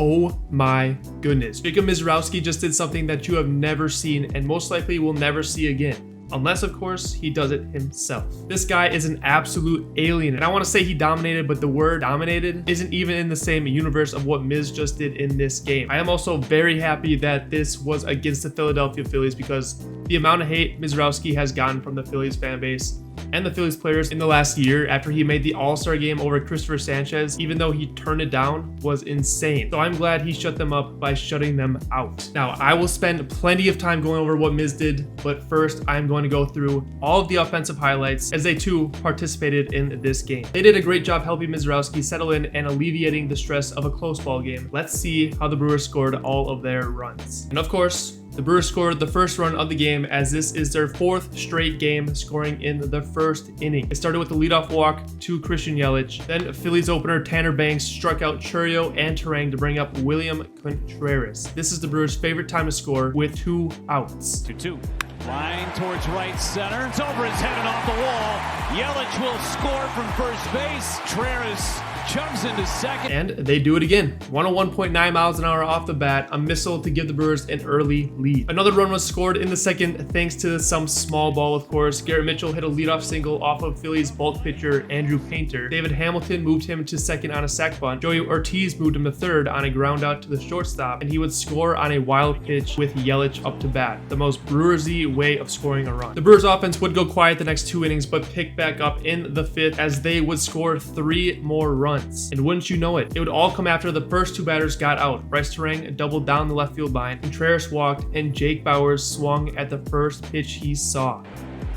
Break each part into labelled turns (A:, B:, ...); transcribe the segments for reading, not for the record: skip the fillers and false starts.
A: oh my goodness. Jacob Misiorowski just did something that you have never seen and most likely will never see again. Unless, of course, he does it himself. This guy is an absolute alien. And I want to say he dominated, but the word dominated isn't even in the same universe of what Miz just did in this game. I am also very happy that this was against the Philadelphia Phillies because the amount of hate Misiorowski has gotten from the Phillies fan base and the Phillies players in the last year after he made the All-Star game over Christopher Sanchez, even though he turned it down, was insane. So I'm glad he shut them up by shutting them out. Now, I will spend plenty of time going over what Miz did, but first I'm going to go through all of the offensive highlights as they too participated in this game. They did a great job helping Misiorowski settle in and alleviating the stress of a close ball game. Let's see how the Brewers scored all of their runs. And of course, the Brewers scored the first run of the game as this is their 4th straight game scoring in the first inning. It started with a leadoff walk to Christian Yelich. Then Phillies opener Tanner Banks struck out Chourio and Terang to bring up William Contreras. This is the Brewers' favorite time to score with 2 outs.
B: 2-2. Line towards right center. It's over his head and off the wall. Yelich will score from first base. Contreras chugs into second.
A: And they do it again. 101.9 miles an hour off the bat, a missile to give the Brewers an early lead. Another run was scored in the second thanks to some small ball, of course. Garrett Mitchell hit a leadoff single off of Phillies bulk pitcher Andrew Painter. David Hamilton moved him to second on a sac bunt. Joey Ortiz moved him to third on a ground out to the shortstop, and he would score on a wild pitch with Yelich up to bat. The most Brewers-y way of scoring a run. The Brewers offense would go quiet the next 2 innings, but pick back up in the 5th as they would score 3 more runs. And wouldn't you know it, it would all come after the first 2 batters got out. Bryce Terang doubled down the left field line, Contreras walked, and Jake Bauers swung at the first pitch he saw.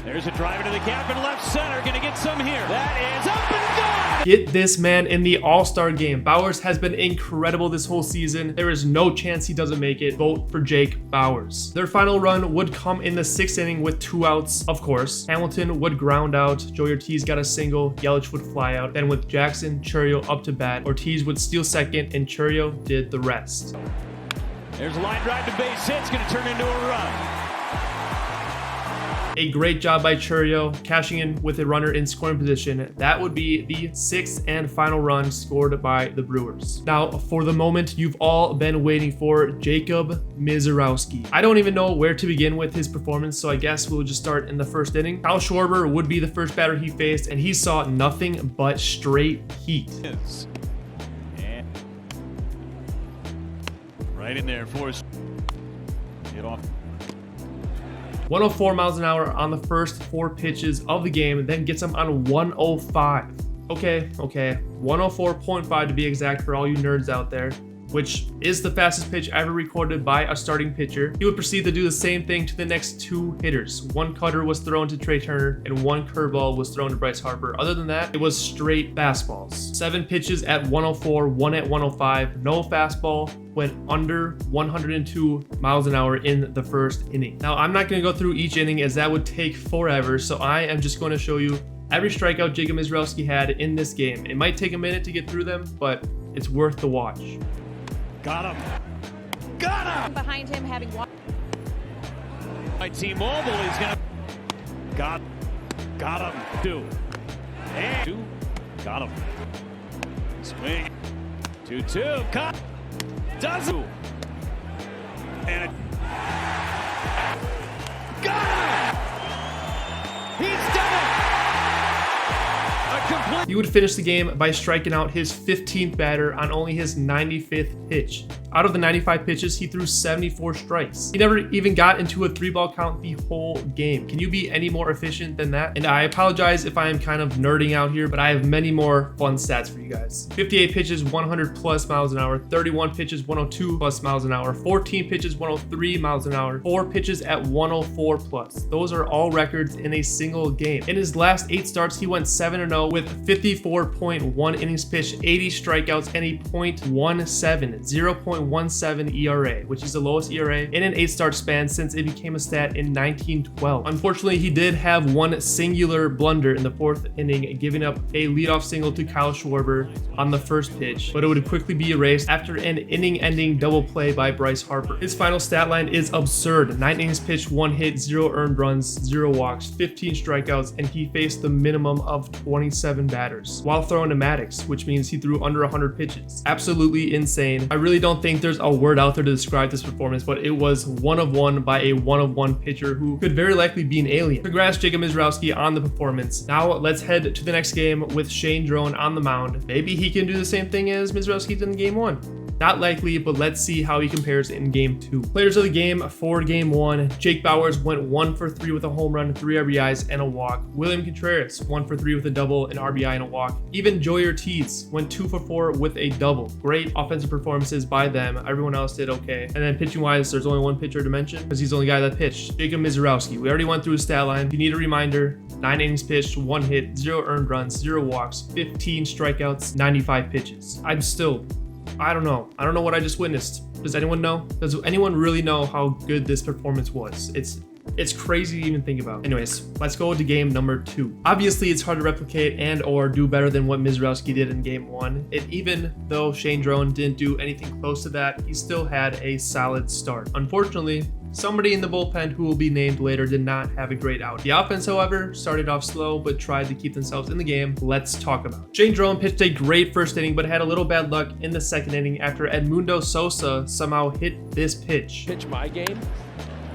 B: There's a drive into the gap in left center. Gonna get some here. That is up and gone.
A: Get this man in the All-Star game. Bauers has been incredible this whole season. There is no chance he doesn't make it. Vote for Jake Bauers. Their final run would come in the 6th inning with 2 outs, of course. Hamilton would ground out. Joey Ortiz got a single. Yelich would fly out. Then with Jackson Chourio up to bat, Ortiz would steal second, and Chourio did the rest.
B: There's a line drive to base hit. It's gonna turn into a run.
A: A great job by Chourio, cashing in with a runner in scoring position. That would be the 6th and final run scored by the Brewers. Now, for the moment you've all been waiting for, Jacob Misiorowski. I don't even know where to begin with his performance, so I guess we'll just start in the 1st inning. Kyle Schwarber would be the first batter he faced, and he saw nothing but straight heat.
B: And right in there for us. Get off.
A: 104 miles an hour on the first 4 pitches of the game, then gets him on 105. Okay, 104.5 to be exact for all you nerds out there, which is the fastest pitch ever recorded by a starting pitcher. He would proceed to do the same thing to the next 2 hitters. 1 cutter was thrown to Trey Turner and 1 curveball was thrown to Bryce Harper. Other than that, it was straight fastballs. 7 pitches at 104, 1 at 105, no fastball, went under 102 miles an hour in the 1st inning. Now, I'm not going to go through each inning as that would take forever, so I am just going to show you every strikeout Jacob Misiorowski had in this game. It might take a minute to get through them, but it's worth the watch.
B: Got him. Got him.
C: Behind him, having one.
B: My T-Mobile is gonna. Got him. 2. And 2. Got him. Swing. 2-2. Cut. Does it. And got him. He's done it.
A: He would finish the game by striking out his 15th batter on only his 95th pitch. Out of the 95 pitches, he threw 74 strikes. He never even got into a 3-ball count the whole game. Can you be any more efficient than that? And I apologize if I am kind of nerding out here, but I have many more fun stats for you guys. 58 pitches, 100 plus miles an hour. 31 pitches, 102 plus miles an hour. 14 pitches, 103 miles an hour. 4 pitches at 104 plus. Those are all records in a single game. In his last 8 starts, he went 7-0 with 54.1 innings pitched, 80 strikeouts, and a .17, 0.1 2.17 ERA, which is the lowest ERA in an 8-start span since it became a stat in 1912. Unfortunately, he did have one singular blunder in the 4th inning, giving up a leadoff single to Kyle Schwarber on the first pitch, but it would quickly be erased after an inning-ending double play by Bryce Harper. His final stat line is absurd. 9 innings pitched, 1 hit, 0 earned runs, 0 walks, 15 strikeouts, and he faced the minimum of 27 batters while throwing pneumatics, which means he threw under 100 pitches. Absolutely insane. I really don't think there's a word out there to describe this performance, but it was 1 of 1 by a 1 of 1 pitcher who could very likely be an alien. Congrats, Jacob Misiorowski, on the performance. Now let's head to the next game with Shane Drone on the mound. Maybe he can do the same thing as Misiorowski did in game 1. Not likely, but let's see how he compares in game 2. Players of the game for game 1. Jake Bauers went 1 for 3 with a home run, 3 RBIs, and a walk. William Contreras 1 for 3 with a double, an RBI, and a walk. Even Joey Ortiz went 2 for 4 with a double. Great offensive performances by them. Everyone else did okay. And then pitching wise, there's only one pitcher to mention because he's the only guy that pitched. Jacob Misiorowski. We already went through his stat line. If you need a reminder, 9 innings pitched, 1 hit, 0 earned runs, 0 walks, 15 strikeouts, 95 pitches. I don't know. I don't know what I just witnessed. Does anyone know? Does anyone really know how good this performance was? It's crazy to even think about. Anyways, let's go to game number 2. Obviously, it's hard to replicate and or do better than what Misiorowski did in game 1. And even though Shane Drone didn't do anything close to that, he still had a solid start. Unfortunately, somebody in the bullpen who will be named later did not have a great out. The offense, however, started off slow but tried to keep themselves in the game. Let's talk about it. Shane Drone pitched a great first inning but had a little bad luck in the second inning after Edmundo Sosa somehow hit this pitch.
B: Pitch my game.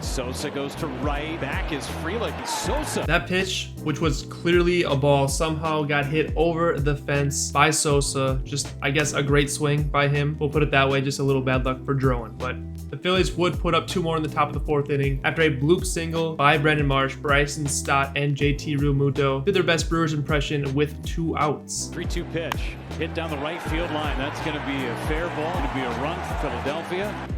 B: Sosa goes to right. Back is Frelick. Sosa.
A: That pitch, which was clearly a ball, somehow got hit over the fence by Sosa. Just, I guess, a great swing by him. We'll put it that way. Just a little bad luck for Drone. But the Phillies would put up 2 more in the top of the 4th inning after a bloop single by Brandon Marsh, Bryson Stott, and JT Realmuto did their best Brewers impression with 2 outs.
B: 3-2 pitch. Hit down the right field line. That's going to be a fair ball. Going to be a run for Philadelphia.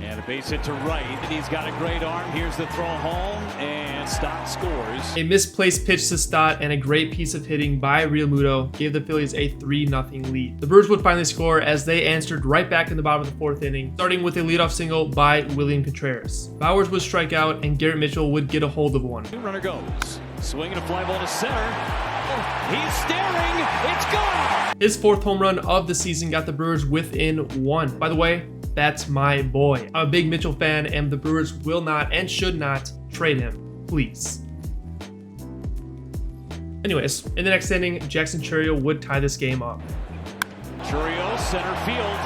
B: And a base hit to right. And he's got a great arm. Here's the throw home. And Stott scores.
A: A misplaced pitch to Stott and a great piece of hitting by Realmuto gave the Phillies a 3-0 lead. The Brewers would finally score as they answered right back in the bottom of the 4th inning, starting with a leadoff single by William Contreras. Bauers would strike out and Garrett Mitchell would get a hold of one.
B: 2-runner goes. Swinging a fly ball to center. He's staring. It's gone.
A: His 4th home run of the season got the Brewers within 1. By the way, that's my boy. I'm a big Mitchell fan, and the Brewers will not and should not trade him. Please. Anyways, in the next inning, Jackson Chourio would tie this game up.
B: Chourio, center field.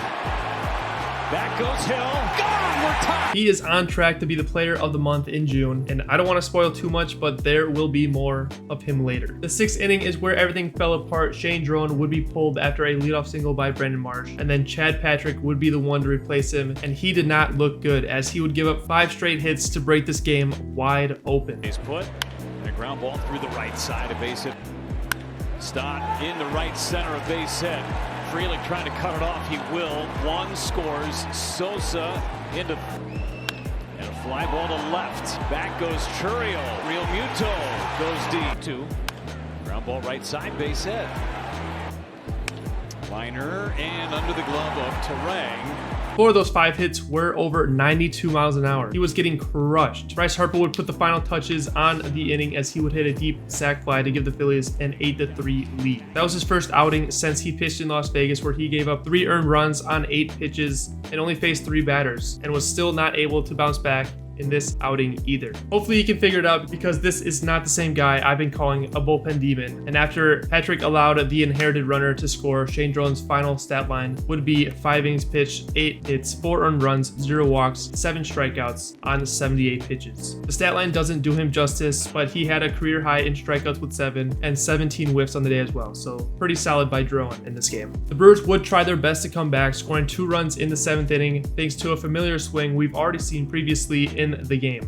B: Back goes Hill. Gone! We're tied!
A: He is on track to be the player of the month in June, and I don't want to spoil too much, but there will be more of him later. The 6th inning is where everything fell apart. Shane Drone would be pulled after a leadoff single by Brandon Marsh, and then Chad Patrick would be the one to replace him, and he did not look good as he would give up 5 straight hits to break this game wide open.
B: He's put a ground ball through the right side, a base hit. Stott in the right center, a base hit. Frelick trying to cut it off. He will. 1 scores. Sosa into and a fly ball to left. Back goes Chourio. Realmuto goes deep. 2. Ground ball right side. Base hit. Liner and under the glove of Terang.
A: 4 of those 5 hits were over 92 miles an hour. He was getting crushed. Bryce Harper would put the final touches on the inning as he would hit a deep sac fly to give the Phillies an 8-3 lead. That was his first outing since he pitched in Las Vegas, where he gave up 3 earned runs on 8 pitches and only faced 3 batters and was still not able to bounce back in this outing either. Hopefully he can figure it out because this is not the same guy I've been calling a bullpen demon. And after Patrick allowed the inherited runner to score, Shane Drone's final stat line would be 5 innings pitched, 8 hits, 4 earned runs, 0 walks, 7 strikeouts on 78 pitches. The stat line doesn't do him justice, but he had a career high in strikeouts with 7 and 17 whiffs on the day as well, so pretty solid by Drone in this game. The Brewers would try their best to come back, scoring 2 runs in the 7th inning thanks to a familiar swing we've already seen previously in the game.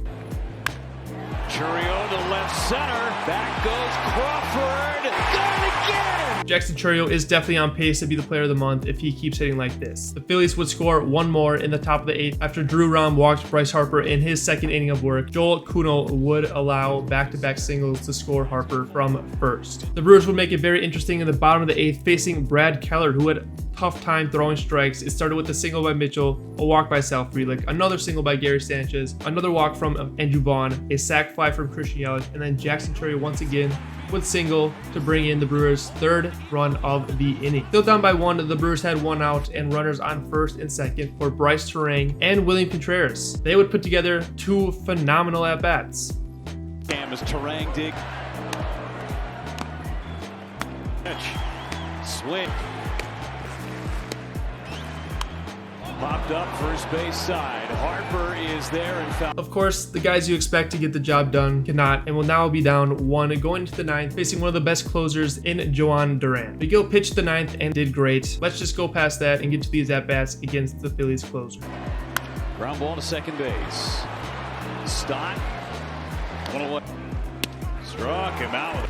B: Chourio to left center. Back goes Crawford. Got it again!
A: Jackson Chourio is definitely on pace to be the player of the month if he keeps hitting like this. The Phillies would score one more in the top of the 8th after Drew Rom walked Bryce Harper in his second inning of work. Joel Kuno would allow back-to-back singles to score Harper from first. The Brewers would make it very interesting in the bottom of the 8th, facing Brad Keller, who had a tough time throwing strikes. It started with a single by Mitchell, a walk by Sal Frelick, another single by Gary Sanchez, another walk from Andrew Vaughn, a sac fly from Christian Yelich, and then Jackson Chourio once again would single to bring in the Brewers' 3rd run of the inning. Still down by 1, the Brewers had 1 out and runners on 1st and 2nd for Bryce Terang and William Contreras. They would put together 2 phenomenal at-bats.
B: Cam as Terang dig. Swing. Popped up first base side. Harper is there and foul.
A: Of course, the guys you expect to get the job done cannot and will now be down 1 going into the 9th, facing one of the best closers in Joan Duran. McGill pitched the 9th and did great. Let's just go past that and get to these at-bats against the Phillies closer.
B: Ground ball to second base. Stott. 1-1. Struck him out.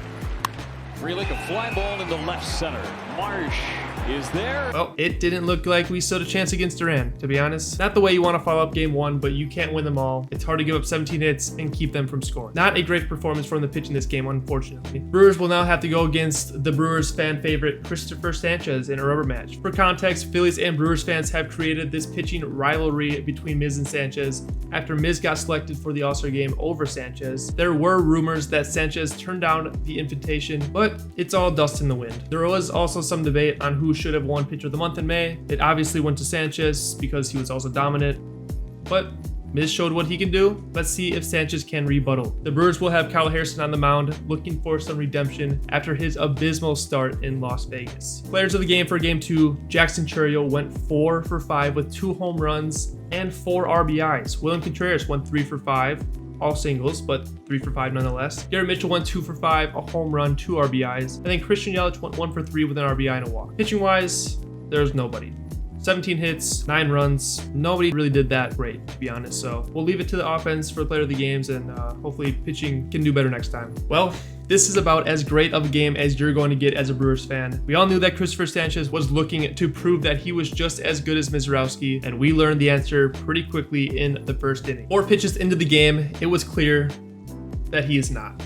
B: Frelick, a fly ball into left center. Marsh is there.
A: Well, it didn't look like we stood a chance against Duran, to be honest. Not the way you want to follow up game 1, but you can't win them all. It's hard to give up 17 hits and keep them from scoring. Not a great performance from the pitch in this game, unfortunately. Brewers will now have to go against the Brewers fan favorite Christopher Sanchez in a rubber match. For context, Phillies and Brewers fans have created this pitching rivalry between Miz and Sanchez after Miz got selected for the All-Star game over Sanchez. There were rumors that Sanchez turned down the invitation, but it's all dust in the wind. There was also some debate on who should have won Pitcher of the Month in May. It obviously went to Sanchez because he was also dominant, but Miz showed what he can do. Let's see if Sanchez can rebuttal. The Brewers will have Kyle Harrison on the mound, looking for some redemption after his abysmal start in Las Vegas. Players of the game for Game 2, Jackson Chourio went 4 for 5 with 2 home runs and 4 RBIs. William Contreras went 3 for 5. All singles, but 3 for 5 nonetheless. Garrett Mitchell went 2 for 5, a home run, 2 RBIs. And then Christian Yelich went 1 for 3 with an RBI and a walk. Pitching wise, there's nobody. 17 hits, 9 runs. Nobody really did that great, to be honest. So we'll leave it to the offense for player of the games, and hopefully pitching can do better next time. Well, this is about as great of a game as you're going to get as a Brewers fan. We all knew that Christopher Sanchez was looking to prove that he was just as good as Misiorowski, and we learned the answer pretty quickly in the 1st inning. 4 pitches into the game, it was clear that he is not.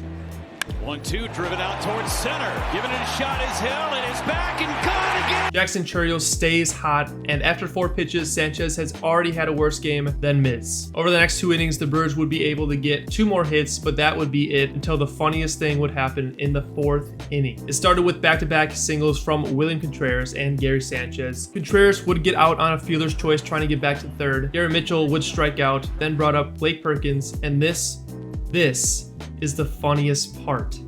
B: 1-2, driven out towards center. Giving it a shot is Hill, and is back and caught again.
A: Jackson Chourio stays hot, and after 4 pitches, Sanchez has already had a worse game than Miz. Over the next 2 innings, the Brewers would be able to get 2 more hits, but that would be it until the funniest thing would happen in the 4th inning. It started with back-to-back singles from William Contreras and Gary Sanchez. Contreras would get out on a fielder's choice trying to get back to 3rd. Garrett Mitchell would strike out, then brought up Blake Perkins, and this is the funniest part.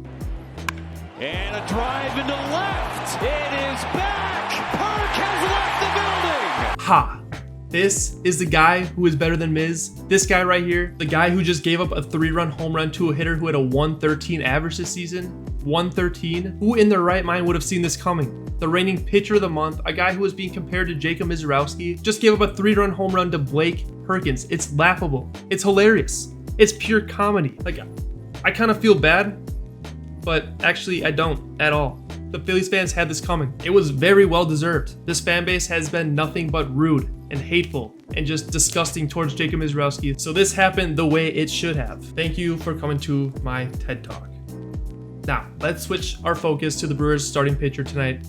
B: And a drive into left. It is back. Perk has left the building.
A: Ha! This is the guy who is better than Miz. This guy right here, the guy who just gave up a 3-run home run to a hitter who had a 113 average this season. 113? Who in their right mind would have seen this coming? The reigning pitcher of the month, a guy who was being compared to Jacob Misiorowski, just gave up a 3-run home run to Blake Perkins. It's laughable. It's hilarious. It's pure comedy. Like, I kind of feel bad, but actually I don't at all. The Phillies fans had this coming. It was very well deserved. This fan base has been nothing but rude and hateful and just disgusting towards Jacob Misiorowski. So this happened the way it should have. Thank you for coming to my TED Talk. Now, let's switch our focus to the Brewers starting pitcher tonight,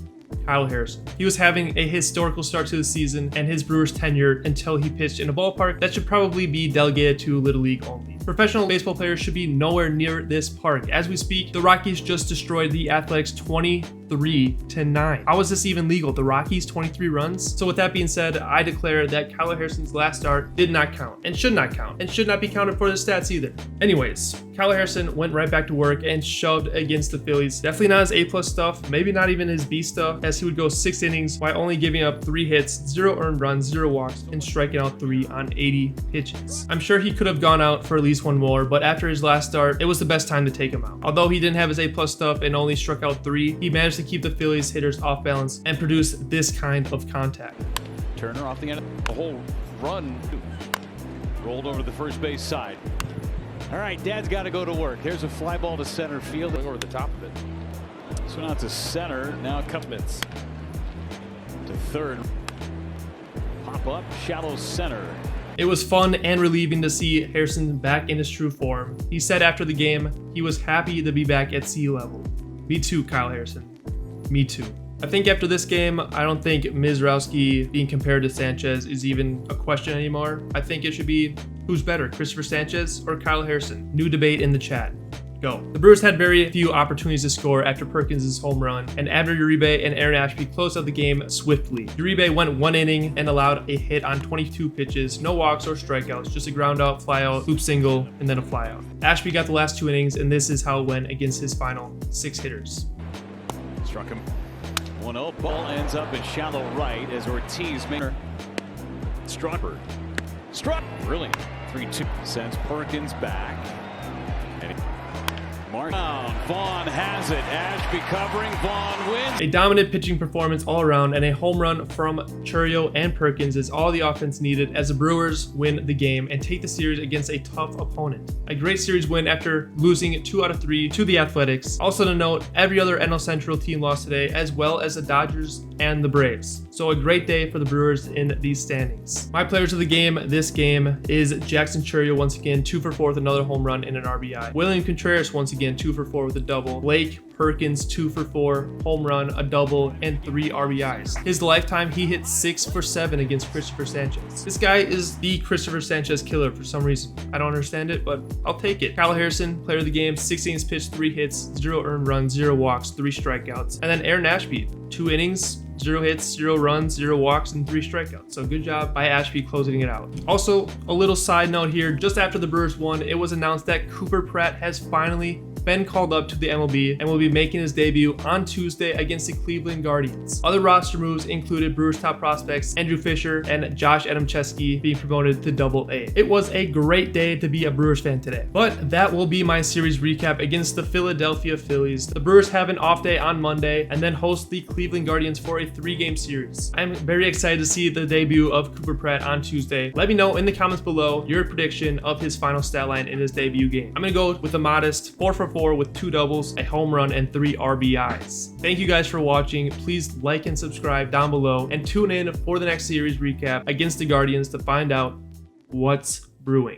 A: Kyle Harrison. He was having a historical start to the season and his Brewers tenure until he pitched in a ballpark that should probably be delegated to Little League only. Professional baseball players should be nowhere near this park. As we speak, the Rockies just destroyed the Athletics 23-9. How is this even legal? The Rockies 23 runs? So with that being said, I declare that Kyle Harrison's last start did not count and should not count and should not be counted for the stats either. Anyways, Kyle Harrison went right back to work and shoved against the Phillies. Definitely not his A+ stuff, maybe not even his B stuff, as he would go 6 innings while only giving up 3 hits, 0 earned runs, 0 walks, and striking out 3 on 80 pitches. I'm sure he could have gone out for at least 1 more, but after his last start, it was the best time to take him out. Although he didn't have his A+ stuff and only struck out 3, he managed to keep the Phillies hitters off balance and produce this kind of contact.
B: Turner off the end of the whole run. Rolled over to the first base side. All right, Dad's got to go to work. There's a fly ball to center field.
C: Over the top of it.
B: one out to center. Now Cupmans to third. Pop up, shallow center.
A: It was fun and relieving to see Harrison back in his true form. He said after the game he was happy to be back at sea level. Me too, Kyle Harrison. Me too. I think after this game, I don't think Misiorowski being compared to Sanchez is even a question anymore. I think it should be who's better, Christopher Sanchez or Kyle Harrison? New debate in the chat. Go. The Brewers had very few opportunities to score after Perkins' home run, and Abner Uribe and Aaron Ashby closed out the game swiftly. Uribe went 1 inning and allowed a hit on 22 pitches, no walks or strikeouts, just a ground out, fly out, loop single, and then a fly out. Ashby got the last 2 innings, and this is how it went against his final 6 hitters.
B: Struck him. 1-0. Ball ends up in shallow right as Ortiz made Strasburg. Struck. Brilliant. 3-2. Sends Perkins back. And Vaughn has it. Ashby covering. Vaughn wins.
A: A dominant pitching performance all around, and a home run from Chourio and Perkins is all the offense needed as the Brewers win the game and take the series against a tough opponent. A great series win after losing 2 out of 3 to the Athletics. Also to note, every other NL Central team lost today, as well as the Dodgers and the Braves. So a great day for the Brewers in these standings. My players of the game this game is Jackson Chourio once again, 2 for 4 with another home run and an RBI. William Contreras once again, 2 for 4 with a double. Blake Perkins, 2 for 4, home run, a double, and 3 RBIs. His lifetime, he hit 6 for 7 against Christopher Sanchez. This guy is the Christopher Sanchez killer for some reason. I don't understand it, but I'll take it. Kyle Harrison, player of the game, 6 innings pitched, 3 hits, 0 earned runs, 0 walks, 3 strikeouts. And then Aaron Ashby, 2 innings, 0 hits, 0 runs, 0 walks, and 3 strikeouts. So good job by Ashby closing it out. Also, a little side note here, just after the Brewers won, it was announced that Cooper Pratt has finally been called up to the MLB and will be making his debut on Tuesday against the Cleveland Guardians. Other roster moves included Brewers top prospects Andrew Fisher and Josh Adamczewski being promoted to Double-A. It was a great day to be a Brewers fan today. But that will be my series recap against the Philadelphia Phillies. The Brewers have an off day on Monday and then host the Cleveland Guardians for a 3-game series. I'm very excited to see the debut of Cooper Pratt on Tuesday. Let me know in the comments below your prediction of his final stat line in his debut game. I'm gonna go with a modest 4 for 4 with 2 doubles, a home run, and 3 RBIs. Thank you guys for watching. Please like and subscribe down below and tune in for the next series recap against the Guardians to find out what's brewing.